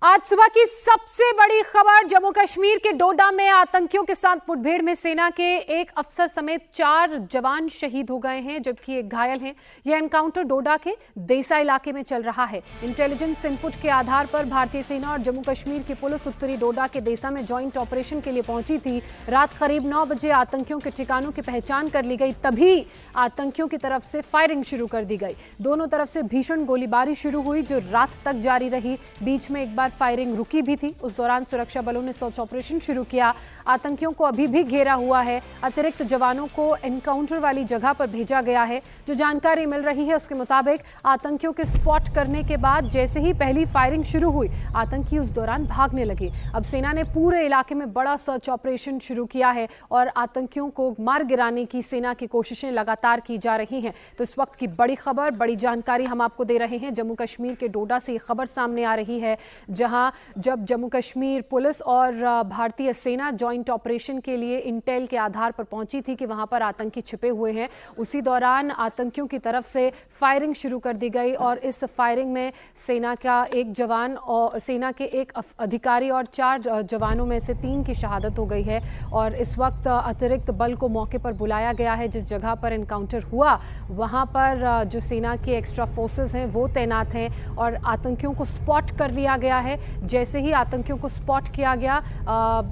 आज सुबह की सबसे बड़ी खबर, जम्मू कश्मीर के डोडा में आतंकियों के साथ मुठभेड़ में सेना के एक अफसर समेत 4 जवान शहीद हो गए हैं, जबकि एक घायल हैं। यह एनकाउंटर डोडा के देसा इलाके में चल रहा है। इंटेलिजेंस इनपुट के आधार पर भारतीय सेना और जम्मू कश्मीर की पुलिस उत्तरी डोडा के देसा में ज्वाइंट ऑपरेशन के लिए पहुंची थी। रात करीब 9 बजे आतंकियों के ठिकानों की पहचान कर ली गई, तभी आतंकियों की तरफ से फायरिंग शुरू कर दी गई। दोनों तरफ से भीषण गोलीबारी शुरू हुई, जो रात तक जारी रही। बीच में एक बार फायरिंग रुकी भी थी। उस दौरान सुरक्षा बलों ने सर्च ऑपरेशन शुरू किया। आतंकियों को अभी भी घेरा हुआ है। अतिरिक्त जवानों को एनकाउंटर वाली जगह पर भेजा गया है। जो जानकारी मिल रही है उसके मुताबिक आतंकियों के स्पॉट करने के बाद जैसे ही पहली फायरिंग शुरू हुई, आतंकी उस दौरान भागने लगे। अब सेना ने पूरे इलाके में बड़ा सर्च ऑपरेशन शुरू किया है और आतंकियों को मार गिराने की सेना की कोशिशें लगातार की जा रही हैं। तो इस वक्त की बड़ी खबर, बड़ी जानकारी हम आपको दे रहे हैं। जम्मू कश्मीर के डोडा से खबर सामने आ रही है, जहां जब जम्मू कश्मीर पुलिस और भारतीय सेना जॉइंट ऑपरेशन के लिए इंटेल के आधार पर पहुंची थी कि वहां पर आतंकी छिपे हुए हैं, उसी दौरान आतंकियों की तरफ से फायरिंग शुरू कर दी गई और इस फायरिंग में सेना का एक जवान और सेना के एक अधिकारी और 4 जवानों में से 3 की शहादत हो गई है। और इस वक्त अतिरिक्त बल को मौके पर बुलाया गया है। जिस जगह पर एनकाउंटर हुआ वहां पर जो सेना के एक्स्ट्रा फोर्सेस हैं वो तैनात हैं और आतंकियों को स्पॉट कर लिया गया है। जैसे ही आतंकियों को स्पॉट किया गया,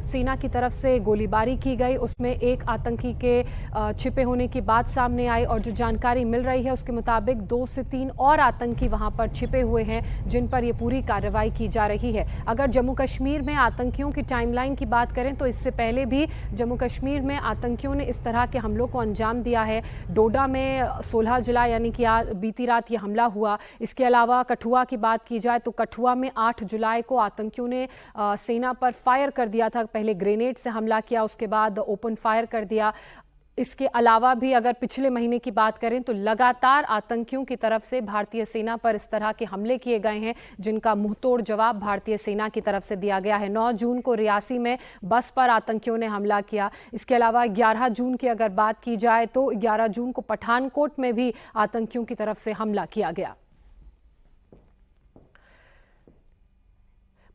सेना की तरफ से गोलीबारी की गई। उसमें एक आतंकी के छिपे होने की बात सामने आई और जो जानकारी मिल रही है उसके मुताबिक 2 से 3 और आतंकी वहां पर छिपे हुए हैं, जिन पर यह पूरी कार्रवाई की जा रही है। अगर जम्मू कश्मीर में आतंकियों की टाइमलाइन की बात करें तो इससे पहले भी जम्मू कश्मीर में आतंकियों ने इस तरह के हमलों को अंजाम दिया है। डोडा में 16 जुलाई यानी कि बीती रात यह हमला हुआ। इसके अलावा कठुआ की बात की जाए तो कठुआ में 8 जुलाई को आतंकियों ने सेना पर फायर कर दिया था। पहले ग्रेनेड से हमला किया, उसके बाद ओपन फायर कर दिया। इसके अलावा भी अगर पिछले महीने की बात करें तो लगातार आतंकियों की तरफ से भारतीय सेना पर इस तरह के हमले किए गए हैं, जिनका मुंहतोड़ जवाब भारतीय सेना की तरफ से दिया गया है। 9 जून को रियासी में बस पर आतंकियों ने हमला किया। इसके अलावा 11 जून की अगर बात की जाए तो 11 जून को पठानकोट में भी आतंकियों की तरफ से हमला किया गया।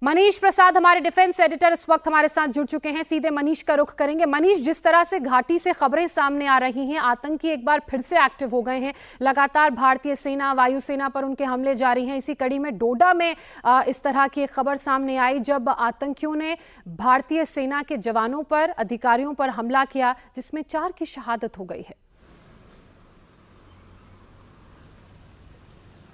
मनीष प्रसाद हमारे डिफेंस एडिटर इस वक्त हमारे साथ जुड़ चुके हैं। सीधे मनीष का रुख करेंगे। मनीष, जिस तरह से घाटी से खबरें सामने आ रही हैं, आतंकी एक बार फिर से एक्टिव हो गए हैं। लगातार भारतीय सेना, वायुसेना पर उनके हमले जारी हैं। इसी कड़ी में डोडा में इस तरह की एक खबर सामने आई जब आतंकियों ने भारतीय सेना के जवानों पर, अधिकारियों पर हमला किया, जिसमें 4 की शहादत हो गई है।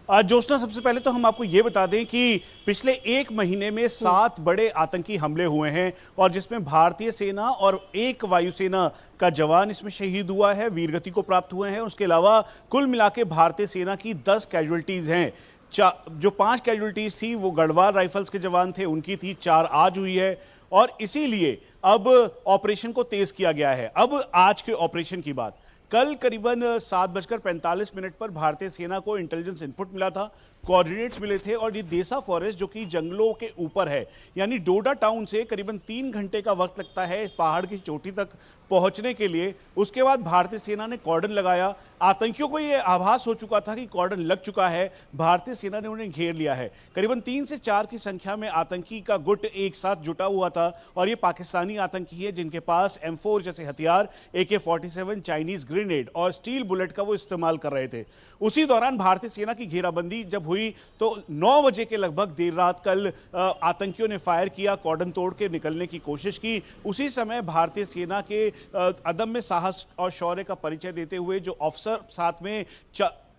आज ज्योत्सना, सबसे पहले तो हम आपको ये बता दें कि पिछले 1 महीने में 7 बड़े आतंकी हमले हुए हैं और जिसमें भारतीय सेना और 1 वायुसेना का जवान इसमें शहीद हुआ है, वीरगति को प्राप्त हुए हैं। उसके अलावा कुल मिला के भारतीय सेना की 10 कैजुअल्टीज हैं। जो 5 कैजुअल्टीज थी वो गढ़वाल राइफल्स के जवान थे, उनकी थी। 4 आज हुई है और इसीलिए अब ऑपरेशन को तेज किया गया है। अब आज के ऑपरेशन की बात, कल करीबन 7:45 पर भारतीय सेना को इंटेलिजेंस इनपुट मिला था, कोऑर्डिनेट्स मिले थे और ये देसा फॉरेस्ट जो कि जंगलों के ऊपर है, यानी डोडा टाउन से करीबन 3 घंटे का वक्त लगता है पहाड़ की चोटी तक पहुंचने के लिए। उसके बाद भारतीय सेना ने कॉर्डन लगाया। आतंकियों को यह आभास हो चुका था कि कॉर्डन लग चुका है, भारतीय सेना ने उन्हें घेर लिया है। करीबन 3 से 4 की संख्या में आतंकी का गुट एक साथ जुटा हुआ था और ये पाकिस्तानी आतंकी है जिनके पास M4 जैसे हथियार, AK-47, चाइनीज ग्रेनेड और स्टील बुलेट का वो इस्तेमाल कर रहे थे। उसी दौरान भारतीय सेना की घेराबंदी जब हुई तो 9 बजे के लगभग देर रात कल आतंकियों ने फायर किया, कॉर्डन तोड़ के निकलने की कोशिश की। उसी समय भारतीय सेना के अदम्य साहस और शौर्य का परिचय देते हुए जो अफसर साथ में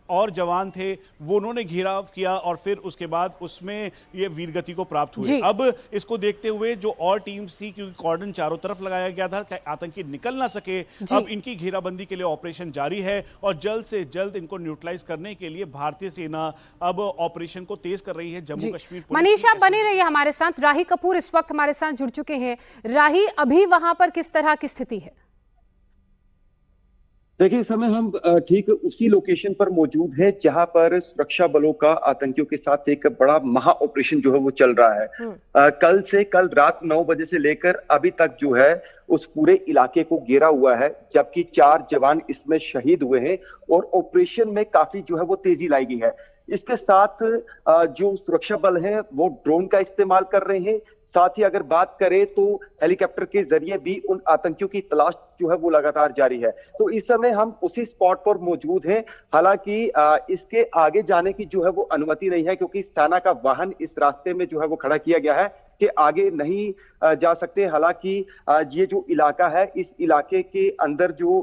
और जवान थे वो उन्होंने घेराव किया और फिर उसके बाद उसमें ये वीरगति को प्राप्त हुए। अब इसको देखते हुए जो और टीम्स थी, क्योंकि कॉर्डन चारों तरफ लगाया गया था कि आतंकी निकल ना सके, अब इनकी घेराबंदी के लिए ऑपरेशन जारी है और जल्द से जल्द इनको न्यूट्रलाइज करने के लिए भारतीय सेना अब ऑपरेशन को तेज कर रही है। जम्मू कश्मीर मनीष, आप बने रहिए हमारे साथ। राही कपूर इस वक्त हमारे साथ जुड़ चुके हैं। राही, अभी वहां पर किस तरह की स्थिति है? देखिए, इस समय हम ठीक उसी लोकेशन पर मौजूद है जहां पर सुरक्षा बलों का आतंकियों के साथ एक बड़ा महा ऑपरेशन जो है वो चल रहा है। कल रात 9 बजे से लेकर अभी तक जो है उस पूरे इलाके को घेरा हुआ है, जबकि 4 जवान इसमें शहीद हुए हैं और ऑपरेशन में काफी जो है वो तेजी लाई गई है। इसके साथ जो सुरक्षा बल है वो ड्रोन का इस्तेमाल कर रहे हैं। साथ ही अगर बात करें तो हेलीकॉप्टर के जरिए भी उन आतंकियों की तलाश जो है वो लगातार जारी है। तो इस समय हम उसी स्पॉट पर मौजूद हैं। हालांकि इसके आगे जाने की जो है वो अनुमति नहीं है, क्योंकि सेना का वाहन इस रास्ते में जो है वो खड़ा किया गया है कि आगे नहीं जा सकते। हालांकि ये जो इलाका है, इस इलाके के अंदर जो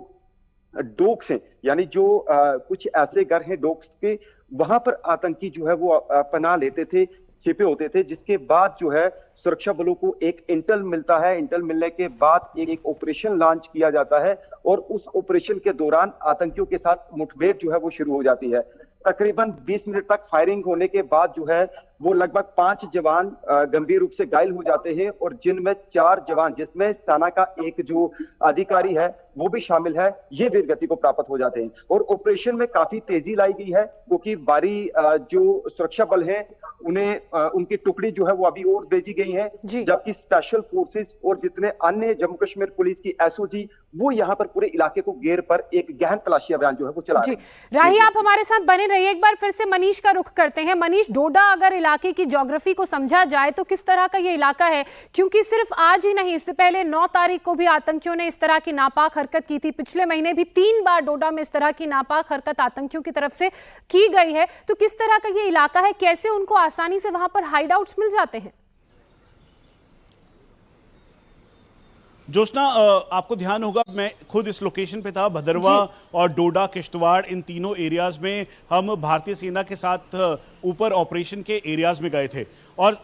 डोक्स हैं, यानी जो कुछ ऐसे घर हैं डोक्स के, वहां पर आतंकी जो है वो पनाह लेते थे, छिपे होते थे, जिसके बाद जो है सुरक्षा बलों को एक इंटेल मिलता है। इंटेल मिलने के बाद एक ऑपरेशन लॉन्च किया जाता है और उस ऑपरेशन के दौरान आतंकियों के साथ मुठभेड़ जो है वो शुरू हो जाती है। तकरीबन 20 मिनट तक फायरिंग होने के बाद जो है वो लगभग 5 जवान गंभीर रूप से घायल हो जाते हैं और जिनमें 4 जवान, जिसमें सेना का एक जो अधिकारी है वो भी शामिल है, ये वीरगति को प्राप्त हो जाते हैं। और ऑपरेशन में काफी तेजी लाई गई है, क्योंकि बारी जो सुरक्षा बल है उन्हें उनकी टुकड़ी जो है वो अभी और भेजी गई है, जबकि स्पेशल फोर्सेस और जितने अन्य जम्मू कश्मीर पुलिस की एसओजी वो यहाँ पर पूरे इलाके को घेर पर एक गहन तलाशी अभियान जो है वो चला रहे हैं। राही, आप हमारे साथ बने रहिए। एक बार फिर से मनीष का रुख करते हैं। मनीष, डोडा अगर इलाके की ज्योग्राफी को समझा जाए तो किस तरह का ये इलाका है? क्योंकि सिर्फ आज ही नहीं, इससे पहले 9 तारीख को भी आतंकियों ने इस तरह की नापाक हरकत की थी। पिछले महीने भी 3 बार डोडा में इस तरह की नापाक हरकत आतंकियों की तरफ से की गई है। तो किस तरह का ये इलाका है? कैसे उनको आसानी से वहां पर हाइड आउट्स मिल जाते हैं? जोशना, आपको ध्यान होगा मैं खुद इस लोकेशन पे था। भदरवा और डोडा, किश्तवाड़, इन तीनों एरियाज में हम भारतीय सेना के साथ ऊपर ऑपरेशन के एरियाज में गए थे। और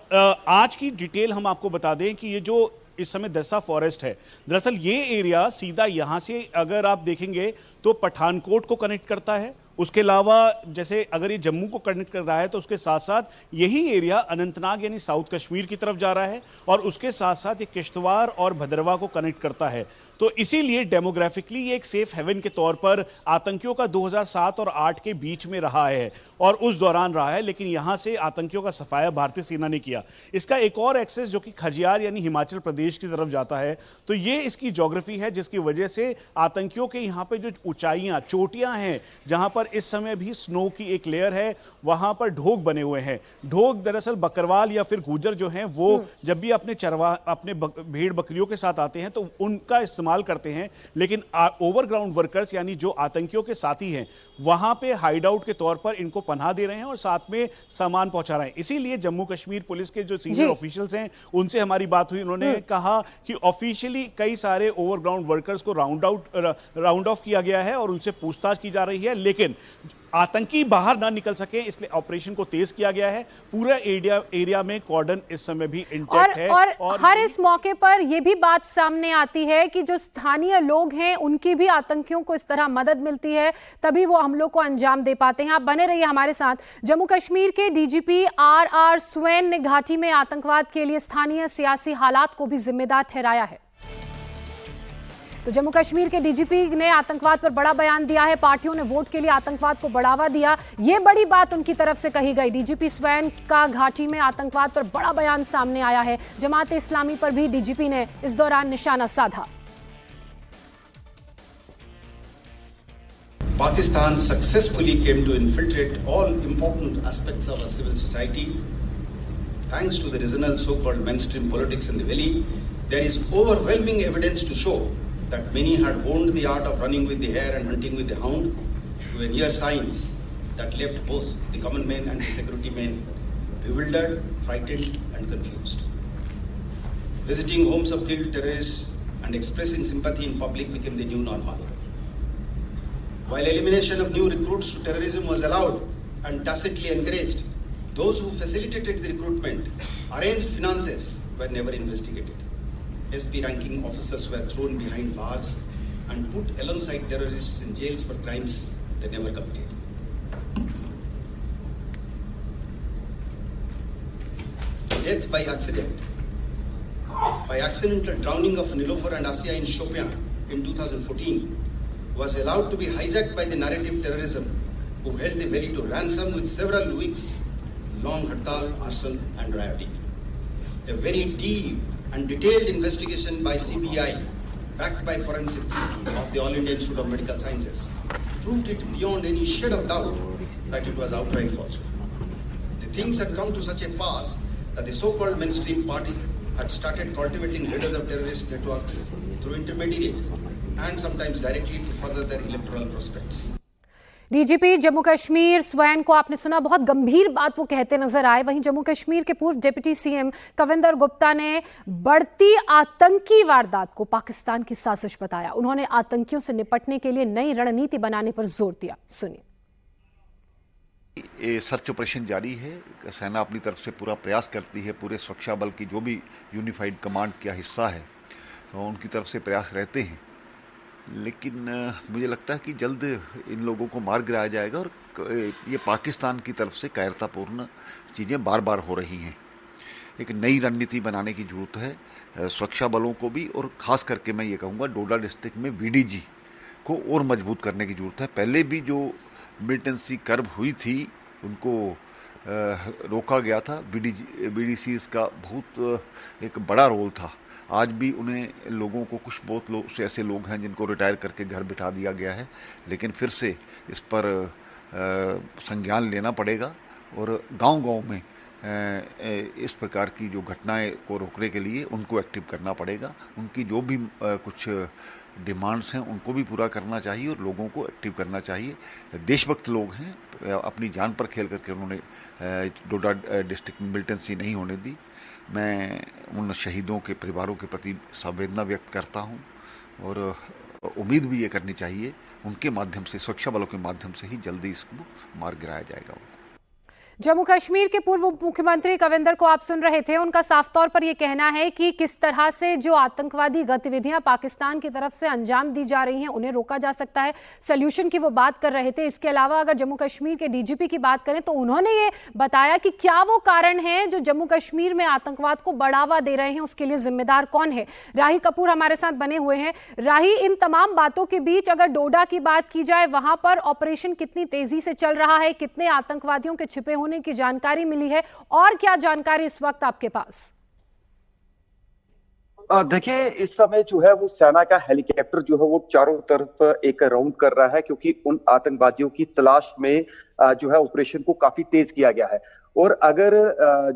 आज की डिटेल हम आपको बता दें कि ये जो इस समय दस्सा फॉरेस्ट है, दरअसल ये एरिया सीधा यहाँ से अगर आप देखेंगे तो पठानकोट को कनेक्ट करता है। उसके अलावा जैसे अगर ये जम्मू को कनेक्ट कर रहा है तो उसके साथ साथ यही एरिया अनंतनाग यानी साउथ कश्मीर की तरफ जा रहा है, और उसके साथ साथ ये किश्तवाड़ और भदरवा को कनेक्ट करता है। तो इसीलिए डेमोग्राफिकली ये एक सेफ हेवन के तौर पर आतंकियों का 2007 और 8 के बीच में रहा है और उस दौरान रहा है, लेकिन यहां से आतंकियों का सफाया भारतीय सेना ने किया। इसका एक और एक्सेस जो कि खजियार यानी हिमाचल प्रदेश की तरफ जाता है, तो ये इसकी ज्योग्राफी है जिसकी वजह से आतंकियों के यहाँ पे जो ऊंचाइयां, चोटियां हैं, जहां पर इस समय भी स्नो की एक लेयर है, वहां पर ढोक बने हुए हैं। ढोक दरअसल बकरवाल या फिर गुजर जो हैं वो जब भी अपने भेड़ बकरियों के साथ आते हैं तो उनका इस्तेमाल करते हैं, लेकिन ओवरग्राउंड वर्कर्स यानी जो आतंकियों के साथी हैं वहां पे हाइड आउट के तौर पर इनको पनाह दे रहे हैं और साथ में सामान पहुंचा रहे हैं। इसीलिए जम्मू कश्मीर पुलिस के जो सीनियर ऑफिशियल्स हैं उनसे हमारी बात हुई। उन्होंने कहा कि ऑफिशियली कई सारे ओवरग्राउंड वर्कर्स को राउंड ऑफ किया गया है और उनसे पूछताछ की जा रही है, लेकिन आतंकी बाहर ना निकल सके इसलिए ऑपरेशन को तेज किया गया है। पूरा एरिया में कॉर्डन इस समय भी इंटैक्ट है। और हर इस मौके पर यह भी बात सामने आती है कि जो स्थानीय लोग हैं उनकी भी आतंकियों को इस तरह मदद मिलती है, तभी वो हमलों को अंजाम दे पाते हैं। आप बने रहिए हमारे साथ। जम्मू कश्मीर के डीजीपी आर स्वैन ने घाटी में आतंकवाद के लिए स्थानीय सियासी हालात को भी जिम्मेदार ठहराया है। तो जम्मू कश्मीर के डीजीपी ने आतंकवाद पर बड़ा बयान दिया है। पार्टियों ने वोट के लिए आतंकवाद को बढ़ावा दिया, ये बड़ी बात उनकी तरफ से कही गई। डीजीपी स्वैन का घाटी में आतंकवाद पर बड़ा बयान सामने आया है। जमात इस्लामी पर भी डीजीपी ने इस दौरान निशाना साधा। Pakistan successfully came to infiltrate all important aspects of our civil society. Thanks to the regional so-called mainstream politics in the valley, there is overwhelming evidence to show that many had honed the art of running with the hare and hunting with the hound to a near science that left both the common men and the security men bewildered, frightened and confused. Visiting homes of killed terrorists and expressing sympathy in public became the new normal. While elimination of new recruits to terrorism was allowed and tacitly encouraged, those who facilitated the recruitment, arranged finances, were never investigated. SP ranking officers were thrown behind bars and put alongside terrorists in jails for crimes they never committed. Death by accident. By accidental drowning of Nilofer and Asiya in Shopian in 2014 was allowed to be hijacked by the narrative terrorism who held the valley to ransom with several weeks long hartal, arson and rioting. A very deep and detailed investigation by CBI backed by forensics of the All India Institute of Medical Sciences proved it beyond any shade of doubt that it was outright falsehood. The things had come to such a pass that the so-called mainstream party had started cultivating leaders of terrorist networks through intermediaries and sometimes directly to further their electoral prospects. DGP Jammu Kashmir swan को आपने सुना, बहुत गंभीर बात वो कहते नजर आए। वहीं जम्मू कश्मीर के पूर्व डिप्टी सीएम कविंदर गुप्ता ने बढ़ती आतंकी वारदात को पाकिस्तान की साजिश बताया। उन्होंने आतंकियों से निपटने के लिए नई रणनीति बनाने पर जोर दिया। सुनिए। ये सर्च ऑपरेशन जारी है, सेना अपनी तरफ से पूरा प्रयास करती है, पूरे सुरक्षा बल की जो भी यूनिफाइड कमांड का हिस्सा है उनकी तरफ से प्रयास रहते हैं, लेकिन मुझे लगता है कि जल्द इन लोगों को मार गिराया जाएगा। और ये पाकिस्तान की तरफ से कायरतापूर्ण चीज़ें बार बार हो रही हैं। एक नई रणनीति बनाने की ज़रूरत है सुरक्षा बलों को भी, और ख़ास करके मैं ये कहूँगा डोडा डिस्ट्रिक्ट में वीडीजी को और मजबूत करने की ज़रूरत है। पहले भी जो मिलिटेंसी कर्व हुई थी उनको रोका गया था। बीडीसीज का बहुत एक बड़ा रोल था। आज भी उन्हें लोगों को बहुत लोग ऐसे लोग हैं जिनको रिटायर करके घर बिठा दिया गया है, लेकिन फिर से इस पर संज्ञान लेना पड़ेगा और गांव-गांव में इस प्रकार की जो घटनाएं को रोकने के लिए उनको एक्टिव करना पड़ेगा। उनकी जो भी कुछ डिमांड्स हैं उनको भी पूरा करना चाहिए और लोगों को एक्टिव करना चाहिए। देशभक्त लोग हैं, अपनी जान पर खेल करके उन्होंने डोडा डिस्ट्रिक्ट में मिलिटेंसी नहीं होने दी। मैं उन शहीदों के परिवारों के प्रति संवेदना व्यक्त करता हूं और उम्मीद भी ये करनी चाहिए उनके माध्यम से, सुरक्षा बलों के माध्यम से ही जल्दी इसको मार गिराया जाएगा उनको। जम्मू कश्मीर के पूर्व उप मुख्यमंत्री कविंदर को आप सुन रहे थे। उनका साफ तौर पर यह कहना है कि किस तरह से जो आतंकवादी गतिविधियां पाकिस्तान की तरफ से अंजाम दी जा रही हैं उन्हें रोका जा सकता है, सॉल्यूशन की वो बात कर रहे थे। इसके अलावा अगर जम्मू कश्मीर के डीजीपी की बात करें तो उन्होंने ये बताया कि क्या वो कारण है जो जम्मू कश्मीर में आतंकवाद को बढ़ावा दे रहे हैं, उसके लिए जिम्मेदार कौन है। राही कपूर हमारे साथ बने हुए हैं। राही, इन तमाम बातों के बीच अगर डोडा की बात की जाए, वहां पर ऑपरेशन कितनी तेजी से चल रहा है, कितने आतंकवादियों के छिपे होने की जानकारी मिली है और क्या जानकारी इस वक्त आपके पास? देखिए, इस समय जो है वो सेना का हेलीकॉप्टर जो है वो चारों तरफ एक राउंड कर रहा है, क्योंकि उन आतंकवादियों की तलाश में जो है ऑपरेशन को काफी तेज किया गया है। और अगर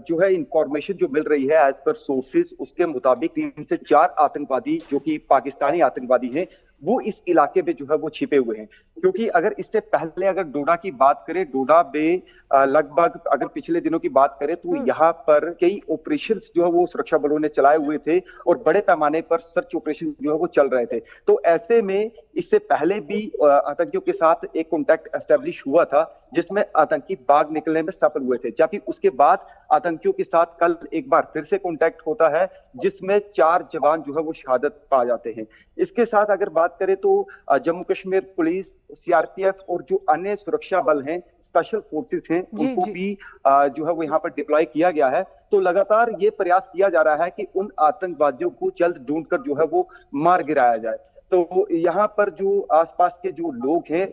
जो है इंफॉर्मेशन जो मिल रही है एज पर सोर्सेज, उसके मुताबिक 3 से 4 आतंकवादी जो कि पाकिस्तानी आतंकवादी हैं वो इस इलाके में जो है वो छिपे हुए हैं। क्योंकि अगर इससे पहले अगर डोडा की बात करें, डोडा में लगभग अगर पिछले दिनों की बात करें तो यहाँ पर कई ऑपरेशंस जो है वो सुरक्षा बलों ने चलाए हुए थे और बड़े पैमाने पर सर्च ऑपरेशन जो है वो चल रहे थे। तो ऐसे में इससे पहले भी आतंकियों के साथ एक कॉन्टैक्ट एस्टेब्लिश हुआ था जिसमें आतंकी भाग निकलने में सफल हुए थे, जबकि उसके बाद आतंकियों के साथ कल एक बार फिर से कॉन्टैक्ट होता है जिसमें 4 जवान जो है वो शहादत पा जाते हैं। इसके साथ अगर बात करें तो जम्मू कश्मीर पुलिस, सीआरपीएफ और जो अन्य सुरक्षा बल हैं, स्पेशल फोर्सेस हैं, उनको भी जो है वो यहाँ पर डिप्लॉय किया गया है। तो लगातार ये प्रयास किया जा रहा है कि उन आतंकवादियों को जल्द ढूंढकर जो है वो मार गिराया जाए। तो यहाँ पर जो आसपास के जो लोग हैं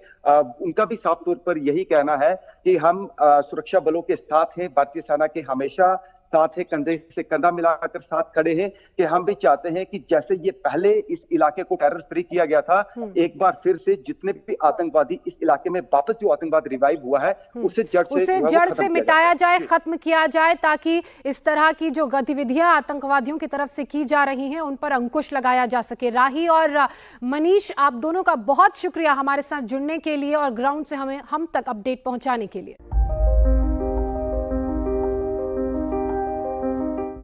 उनका भी साफ तौर पर यही कहना है कि हम सुरक्षा बलों के साथ हैं, भारतीय सेना के हमेशा साथ है, कंधे से कंधा मिलाकर साथ खड़े हैं कि हम भी चाहते हैं कि जैसे ये पहले इस इलाके को टेरर फ्री किया गया था, एक बार फिर से जितने भी आतंकवादी इस इलाके में वापस जो आतंकवाद रिवाइव हुआ है उसे जड़ से मिटाया जाए, खत्म किया जाए, ताकि इस तरह की जो गतिविधियां आतंकवादियों की तरफ से की जा रही हैं उन पर अंकुश लगाया जा सके। राही और मनीष, आप दोनों का बहुत शुक्रिया हमारे साथ जुड़ने के लिए और ग्राउंड से हम तक अपडेट पहुंचाने के लिए।